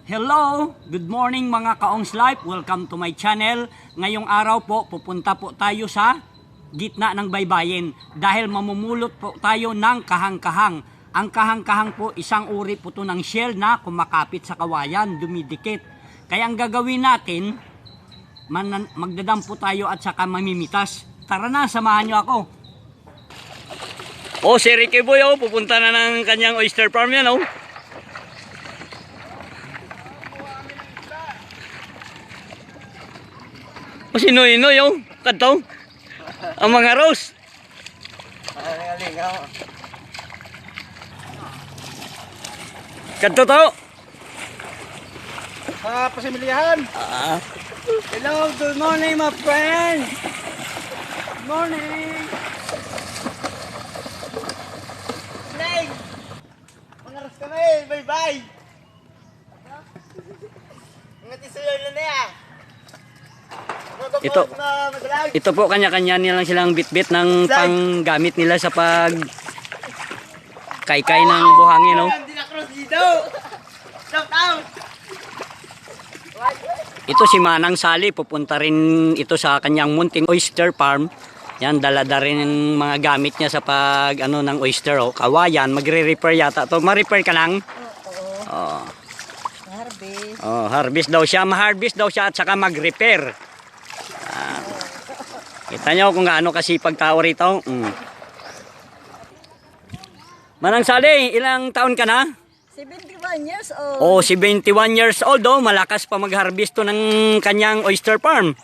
Hello! Good morning mga Kaongs Life. Welcome to my channel. Ngayong araw po, pupunta po tayo sa gitna ng baybayin dahil mamumulot po tayo ng kahang-kahang. Ang kahang-kahang po, isang uri po to ng shell na kumakapit sa kawayan, dumidikit. Kaya ang gagawin natin, magdadampo tayo at saka mamimitas. Tara na, samahan nyo ako. Si Ricky Boy, pupunta na ng kanyang oyster farm yan, si Noy-Noy, kadto. Ang mga rose. Kadto to. Sa pasimilihan. Hello, good morning my friend. Good morning. Neng! Mangaras kami, bye-bye! Ngati sa'yo na niya! Ito po kanya-kanya nilang silang bit-bit ng panggamit nila sa pag kaykay ng buhangin, Hindi na cross dito! Shout out! Ito si Manang Sali, pupunta rin ito sa kanyang munting oyster farm. Yan, dala-dala rin yung mga gamit niya sa pag ng oyster, kawayan, magre-repair yata to. Ma-repair ka lang? Oo. Harvest. Harvest daw siya, ma-harvest daw siya at saka mag-repair. Kita nyo kung gaano kasipag tao rito. Manang Sali, ilang taon ka na? 71 years old. 71 years old, malakas pa mag-harvest to ng kanyang oyster farm.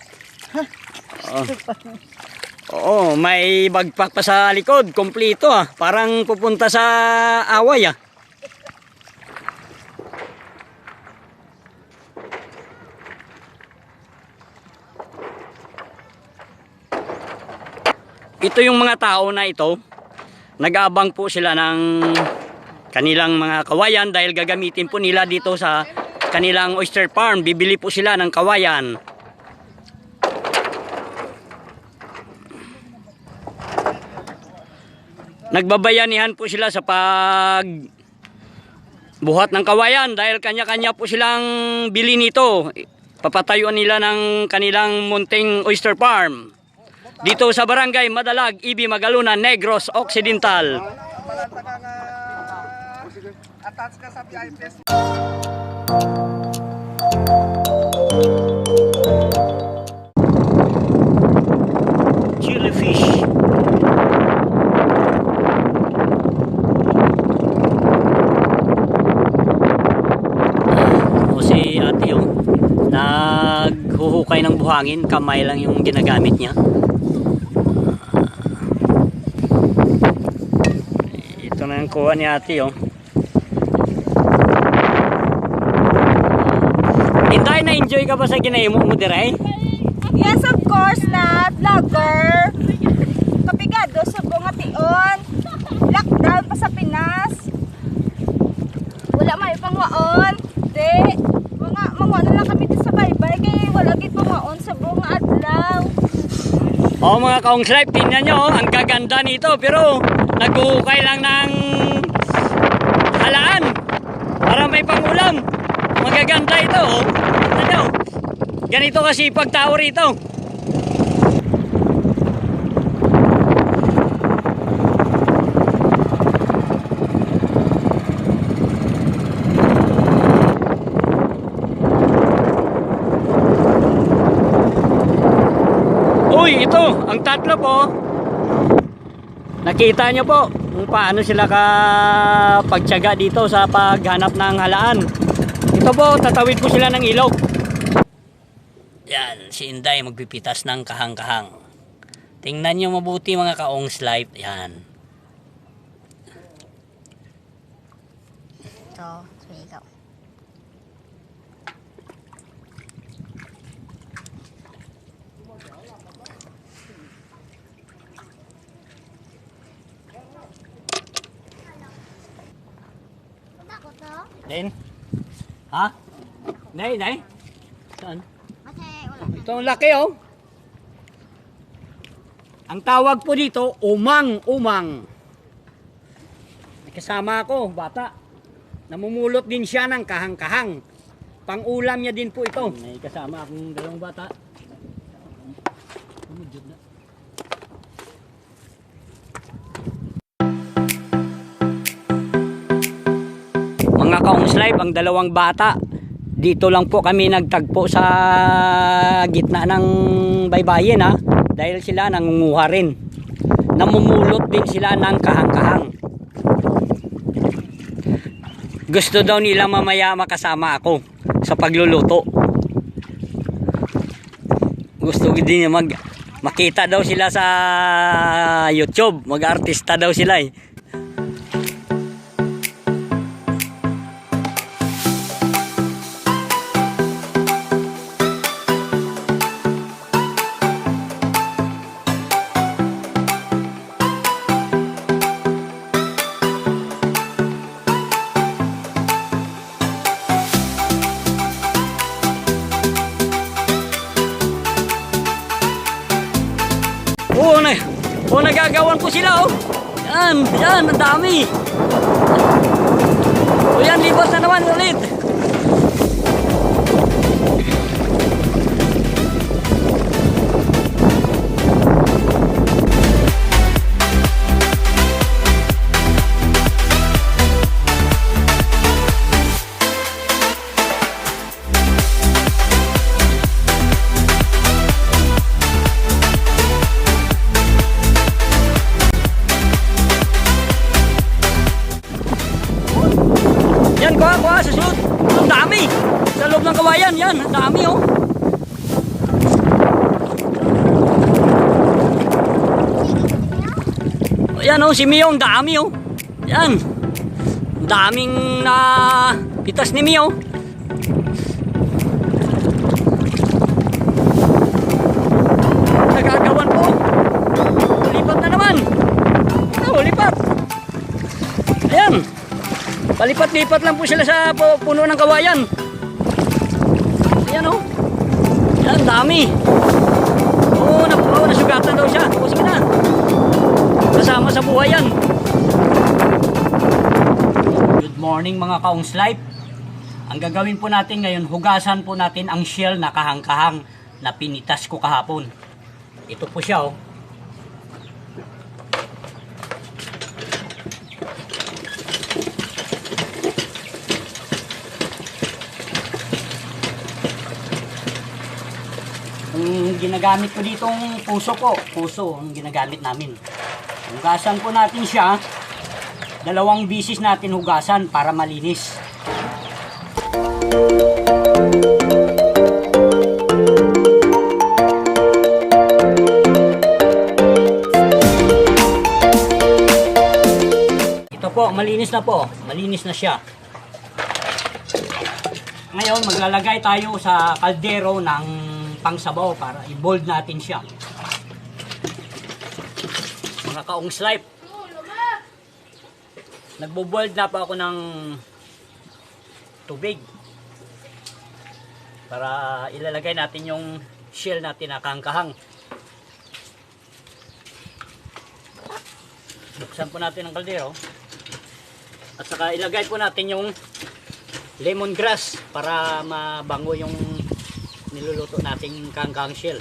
May bagpak pa sa likod, kompleto parang pupunta sa away Ito yung mga tao na ito, nag-aabang po sila ng kanilang mga kawayan dahil gagamitin po nila dito sa kanilang oyster farm. Bibili po sila ng kawayan. Nagbabayanihan po sila sa pag buhat ng kawayan dahil kanya-kanya po silang bili nito. Papatayuan nila ng kanilang munting oyster farm dito sa Barangay Madalag, Ibi, Magalunan, Negros Occidental. Attach ka sa PIPS. Jellyfish. Si ate naghuhukay ng buhangin, kamay lang yung ginagamit niya. Ito na yung kuha ni ate Inday, na-enjoy ka ba sa ginahimo mo dire? Yes, of course na vlogger. Kapigado sa bungation. Lockdown pa sa Pinas. Wala may pangwaon. Di. Mga na lang kami din sa baybay. Kaya wala gid pangwaon sa bunga adlaw. Mga Kaongs Life, tingnan nyo, ang gaganda nito. Pero naghuhukay lang ng halaan para may pangulam. Magaganda ito, ganito kasi pagtao rito. Ito, ang tatlo po. Nakita nyo po kung paano sila pagtiyaga dito sa paghanap ng halaan. Ito po, tatawid po sila ng ilog. Yan, si Inday magpipitas ng kahang-kahang. Tingnan nyo mabuti mga Kaongs Life. Yan. Ito, sumigaw. Din? Ha? Nay? Saan? Ito ang laki Ang tawag po dito, umang-umang. May kasama ako, bata. Namumulot din siya ng kahang-kahang. Pang-ulam niya din po ito. May kasama akong dalawang bata. Mga Kaongs Live, ang dalawang bata. Dito lang po kami nagtagpo sa gitna ng baybayin ha. Dahil sila nangunguha rin. Namumulot din sila ng kahang-kahang. Gusto daw nila mamaya makasama ako sa pagluluto. Gusto din makita daw sila sa YouTube. Mag-artista daw sila eh. Nagagawan ko sila oh. Yan, ang dami. O yan, libas na naman ulit. Yan, kuha, sa sunod. Ang dami. Sa loob ng kawayan, yan. Ang dami, oh. Yan, oh, si Mio, ang dami, oh. Yan. Ang daming pitas ni Mio. Nagagawan po. Lipat na naman. Oh, lipat. Ayan. Palipat-lipat lang po sila sa puno ng kawayan. Ayan o. Ayan, dami. Oo, nasugatan daw siya. O, sige na. Kasama sa buhay yan. Good morning mga Kaongs Live. Ang gagawin po natin ngayon, hugasan po natin ang shell na kahang-kahang na pinitas ko kahapon. Ito po siya o. Ang ginagamit ko ditong puso ang ginagamit namin. Hugasan po natin siya. 2 bisis natin hugasan para malinis. Ito po, malinis na po. Malinis na siya. Ngayon, maglalagay tayo sa kaldero ng pangsabaw para i-bold natin siya. Mga Kaongs Live, nagbo-bold na pa ako ng tubig para ilalagay natin yung shell natin na kahang-kahang. Buksan po natin ang kaldero at saka ilagay po natin yung lemongrass para mabango yung niluluto nating kahang-kahang shell.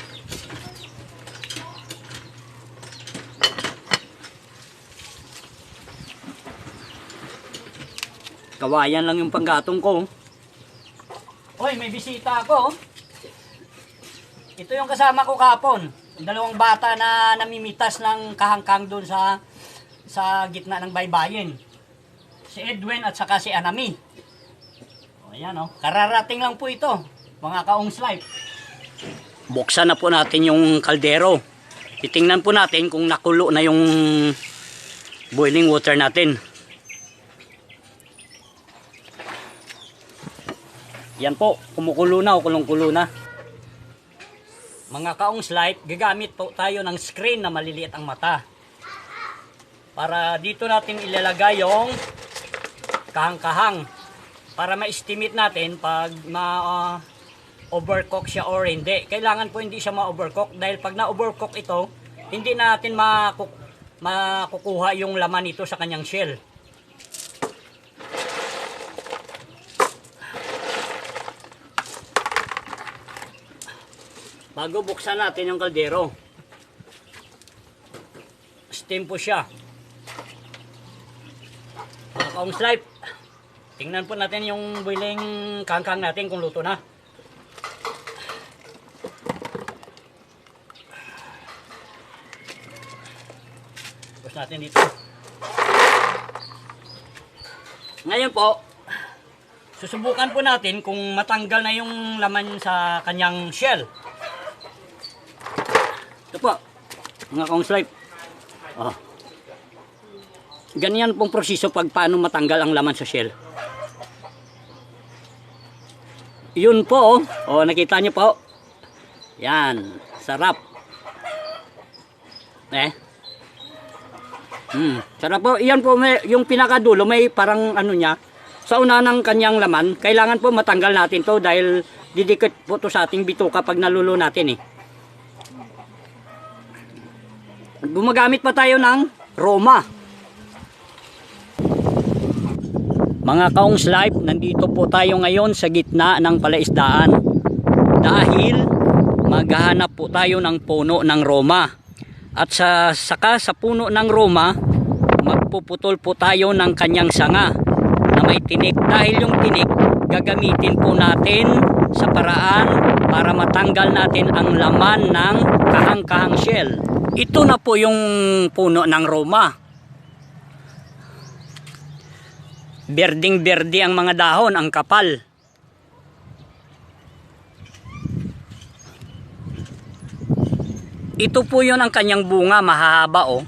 Kawayan lang yung panggatong ko. Hoy, may bisita ako. Ito yung kasama ko kahapon. 2 bata na namimitas ng kahang-kahang doon sa gitna ng baybayin. Si Edwin at saka si Anami. O yan o. Kararating lang po ito. Mga Kaongs Live. Buksan na po natin yung kaldero. Titingnan po natin kung nakulo na yung boiling water natin. Yan po, kumukulo na o kulong-kulo na. Mga Kaongs Live, gagamit po tayo ng screen na maliliit ang mata. Para dito natin ilalagay yung kahang-kahang. Para ma-estimate natin pag overcook siya or hindi. Kailangan po hindi siya ma-overcook dahil pag na-overcook ito, hindi natin makukuha yung laman nito sa kanyang shell. bago buksan natin yung kaldero. Steam po siya. Mga kaong slipe, tingnan po natin yung boiling kangkang natin kung luto na. Tapos natin dito. Ngayon po, susubukan po natin kung matanggal na yung laman sa kanyang shell. Ito po, mga kaong slipe. Oh. Ganyan pong proseso pag paano matanggal ang laman sa shell. Yun po, oh, nakita nyo po. Yan, sarap. Sarap po. Yan po, yung pinakadulo, may parang ano niya, sa una ng kanyang laman, kailangan po matanggal natin to dahil didikit po to sa ating bituka pag nalulo natin eh. Gumagamit pa tayo ng Roma. Mga kaongs life, nandito po tayo ngayon sa gitna ng palaisdaan. Dahil maghahanap po tayo ng puno ng Roma. At saka sa puno ng Roma, magpuputol po tayo ng kanyang sanga na may tinik. Dahil yung tinik, gagamitin po natin sa paraan para matanggal natin ang laman ng kahang-kahang shell. Ito na po yung puno ng Roma. Berding-berde ang mga dahon, ang kapal. Ito po yun ang kanyang bunga, mahahaba oh.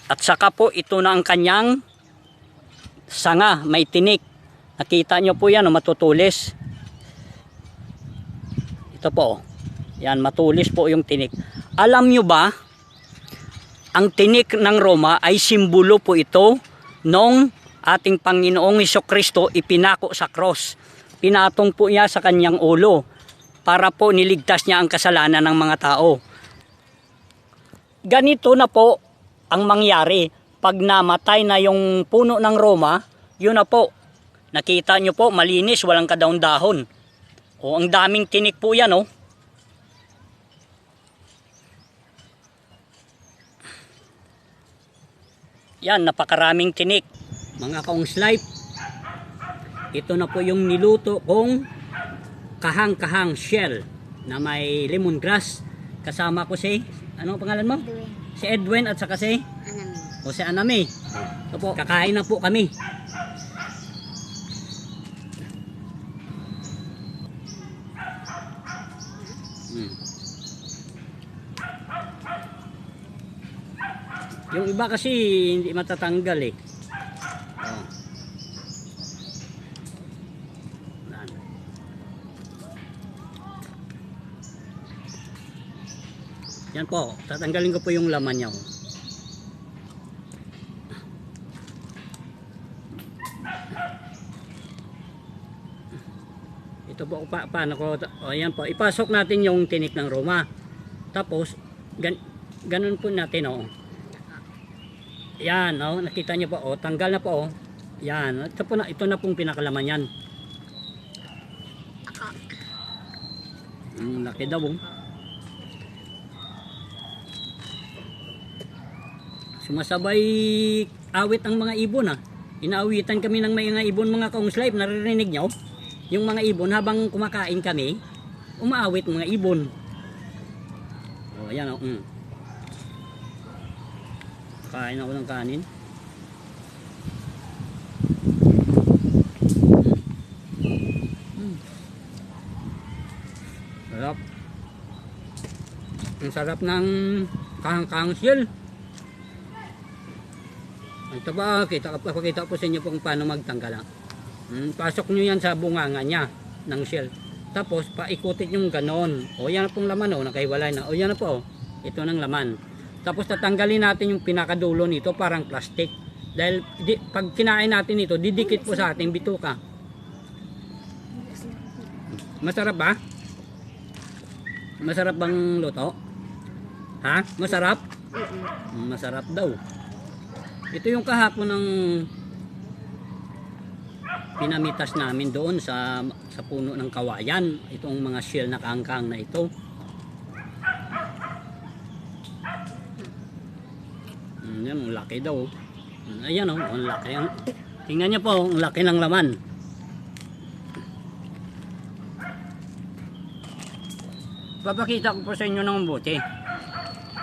At saka po ito na ang kanyang sanga, may tinik. Nakita nyo po yan, oh, matutulis. Ito po oh. Yan, matulis po yung tinik. Alam nyo ba, ang tinik ng Roma ay simbolo po ito nung ating Panginoong Hesukristo ipinako sa cross. Pinatong po niya sa kanyang ulo para po niligtas niya ang kasalanan ng mga tao. Ganito na po ang mangyari pag namatay na yung puno ng Roma. Yun na po, nakita nyo po, malinis, walang kadaon-dahon. O, ang daming tinik po yan oh. Yan, napakaraming tinik. Mga kaongs life, ito na po yung niluto kong kahang-kahang shell na may lemongrass. Kasama ko si, ano pangalan mo? Edwin. Si Edwin at saka si? Anami. O si Anami. Ito po, kakain na po kami. Yung iba kasi hindi matatanggal eh. Oh. Yan po, tatanggalin ko po yung laman niya. Ito po, paano ko, ayan po, ipasok natin yung tinik ng Roma. Tapos, ganun po natin oh. Yan, oh, nakita niyo po, oh, tanggal na po, oh. Yan, ito na pong pinakalaman yan. Laki daw, oh. Sumasabay awit ang mga ibon, ah. Inaawitan kami ng mga ibon, mga kaongs life, naririnig niyo? Yung mga ibon, habang kumakain kami, umaawit mga ibon. Oh, yan, oh. Kain ako ng kanin. Sarap. Ang sarap ng kahang-kahang shell. Ito ba, pakita po sa inyo kung paano magtanggal. Pasok nyo yan sa bunganga niya ng shell. Tapos paikutin yung ganon. O yan na pong laman, o nakaiwalay na. O yan na po, ito ng laman. Tapos tatanggalin natin yung pinakadulo nito, parang plastic. Dahil pag kinain natin ito, didikit po sa ating bituka. Masarap ba? Masarap bang luto? Ha? Masarap? Masarap daw. Ito yung kahapon ng pinamitas namin doon sa sa puno ng kawayan. Itong mga shell na kahang-kahang na ito. Yan, ang laki daw. Ayan o, ang laki. Tingnan niyo po, ang laki ng laman. Papakita ko po sa inyo ng mabuti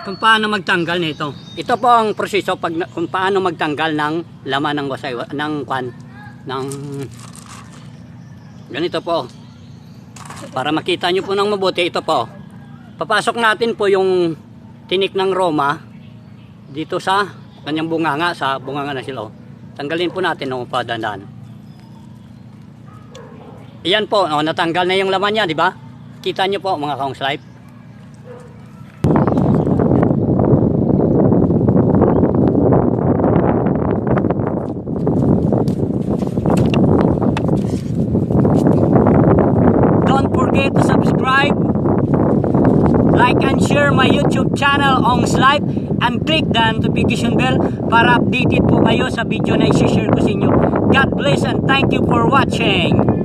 kung paano magtanggal nito. Ito po ang proseso kung paano magtanggal ng laman ng wasay ng ganito po. Para makita nyo po ng mabuti, ito po. Papasok natin po yung tinik ng Roma dito sa kanyang bunganga, sa bunganga na sila. Tanggalin po natin ng padandan. Iyan po, natanggal na yung laman niya, di ba? Kita nyo po mga kaong slipe. Don't forget to subscribe, like and share my YouTube channel Ong's Life, and click the notification bell para updated po kayo sa video na i-share ko sa inyo. God bless and thank you for watching.